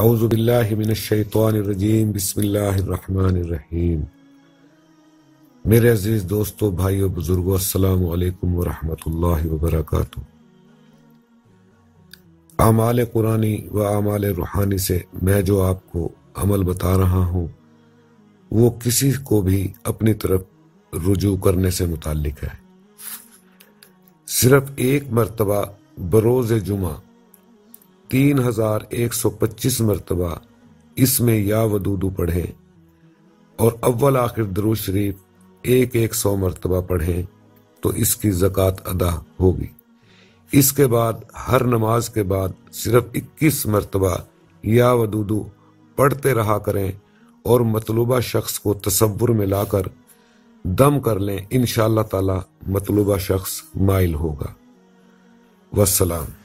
اعوذ باللہ من الشیطان الرجیم، بسم اللہ الرحمن الرحیم۔ میرے عزیز دوستو، بھائیو، بزرگو، السلام علیکم ورحمۃ اللہ وبرکاتہ۔ اعمال قرآنی و اعمال روحانی سے میں جو آپ کو عمل بتا رہا ہوں وہ کسی کو بھی اپنی طرف رجوع کرنے سے متعلق ہے۔ صرف ایک مرتبہ بروز جمعہ 3125 مرتبہ اس میں یا ودودو پڑھیں اور اول آخر درود شریف 100 مرتبہ پڑھیں تو اس کی زکوٰۃ ادا ہوگی۔ اس کے بعد ہر نماز کے بعد صرف 21 مرتبہ یا ودودو پڑھتے رہا کریں اور مطلوبہ شخص کو تصور میں لا کر دم کر لیں، انشاءاللہ تعالی مطلوبہ شخص مائل ہوگا۔ والسلام۔